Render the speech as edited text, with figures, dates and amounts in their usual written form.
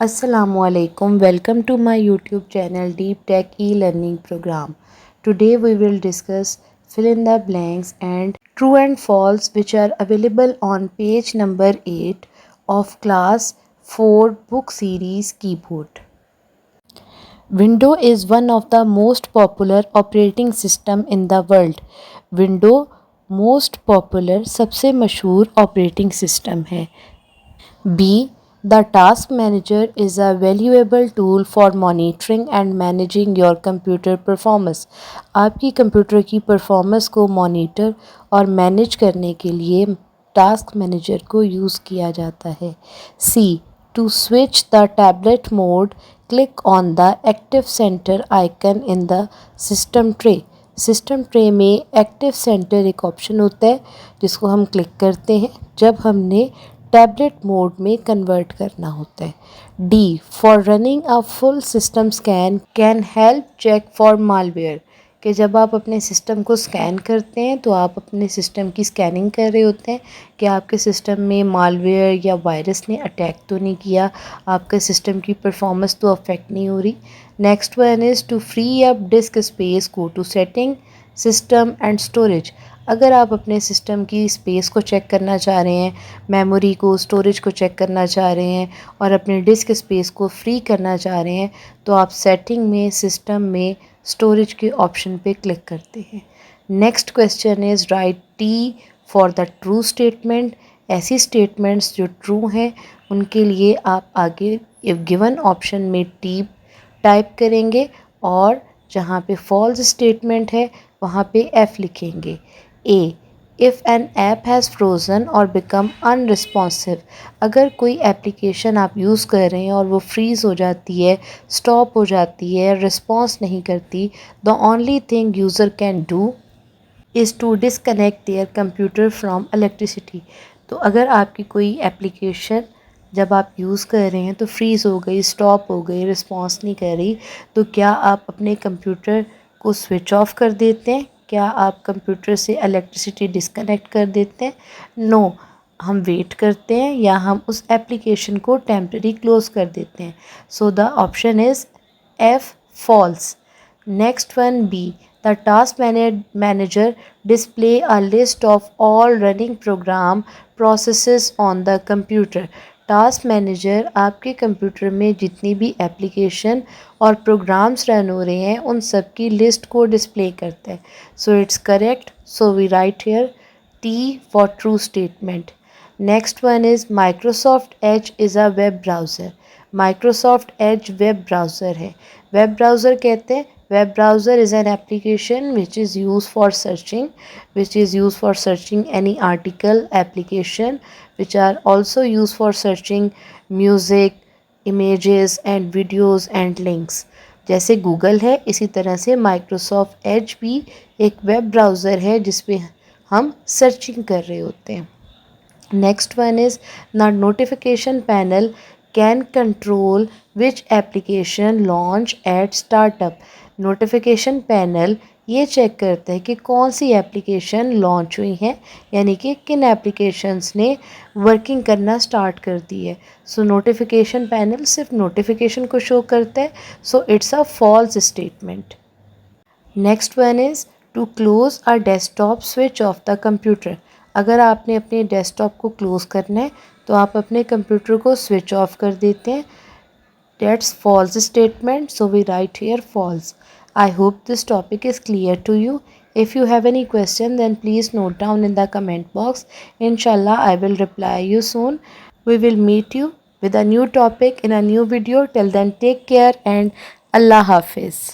Assalamualaikum. Welcome to my YouTube channel Deep Tech e-learning program. Today we will discuss fill in the blanks and true and false which are available on page number 8 of class 4 book series Keyboard. Windows is one of the most popular operating system in the world. Windows most popular सबसे मशहूर operating system है. B. The task manager is a valuable tool for monitoring and managing your computer performance. आपकी computer की performance को monitor और manage करने के लिए टास्क मैनेजर को यूज़ किया जाता है. C. To switch the tablet mode, click on the active center icon in the system tray. System tray में एक्टिव सेंटर एक ऑप्शन होता है जिसको हम क्लिक करते हैं जब हमने टैबलेट मोड में कन्वर्ट करना होता है. D. For running a full system scan can help check for malware. कि जब आप अपने सिस्टम को स्कैन करते हैं तो आप अपने सिस्टम की स्कैनिंग कर रहे होते हैं कि आपके सिस्टम में मालवेयर या वायरस ने अटैक तो नहीं किया, आपके सिस्टम की परफॉर्मेंस तो अफेक्ट नहीं हो रही. Next one is to free up disk space, go to setting, system and storage. अगर आप अपने सिस्टम की स्पेस को चेक करना चाह रहे हैं, मेमोरी को, स्टोरेज को चेक करना चाह रहे हैं और अपने डिस्क स्पेस को फ्री करना चाह रहे हैं तो आप सेटिंग में, सिस्टम में, स्टोरेज के ऑप्शन पे क्लिक करते हैं. Next question is right T for the true statement. ऐसी स्टेटमेंट्स जो ट्रू हैं उनके लिए आप आगे गिवन ऑप्शन में टी टाइप करेंगे और जहाँ पे फॉल्स स्टेटमेंट है वहाँ पे एफ लिखेंगे. A. If an app has frozen or become unresponsive. अगर कोई एप्लीकेशन आप यूज़ कर रहे हैं और वो फ्रीज़ हो जाती है, स्टॉप हो जाती है, रिस्पॉन्स नहीं करती, the only thing user can do is to disconnect their computer from electricity. तो अगर आपकी कोई एप्लीकेशन जब आप यूज़ कर रहे हैं तो फ्रीज़ हो गई, स्टॉप हो गई, रिस्पॉन्स नहीं कर रही, तो क्या आप अपने कंप्यूटर को स्विच ऑफ कर देते हैं? क्या आप कंप्यूटर से इलेक्ट्रिसिटी डिस्कनेक्ट कर देते हैं? नो. हम वेट करते हैं या हम उस एप्लीकेशन को टेम्परेरी क्लोज कर देते हैं. So the option is F, false. Next one B. The task manager display a list of all running program processes on the computer. Task manager आपके कंप्यूटर में जितनी भी एप्लीकेशन और प्रोग्राम्स रन हो रहे हैं उन सब की लिस्ट को डिस्प्ले करता है. So it's correct. So we write here T for true statement. Next one is Microsoft Edge is a web browser. Microsoft Edge web browser है. वेब ब्राउज़र कहते हैं, web browser is an application which is used for searching any article, application which are also used for searching music, images and videos and links. जैसे Google है इसी तरह से Microsoft Edge भी एक वेब ब्राउज़र है जिसपे हम सर्चिंग कर रहे होते हैं. Next one is the notification panel can control which application launch eight startup. Notification panel ये चेक करता है कि कौन सी एप्लीकेशन लॉन्च हुई हैं, यानी कि किन एप्लीकेशंस ने वर्किंग करना स्टार्ट कर दी है. सो नोटिफिकेशन पैनल सिर्फ नोटिफिकेशन को शो करता है. So it's a false statement. Next one is to close a desktop, switch off the computer. अगर आपने अपने डेस्कटॉप को क्लोज़ करना है तो आप अपने कंप्यूटर को स्विच ऑफ कर देते हैं. That's false statement, so we write here false. I hope this topic is clear to you. If you have any question then please note down in the comment box. Inshallah I will reply you soon. We will meet you with a new topic in a new video. Till then take care and Allah Hafiz.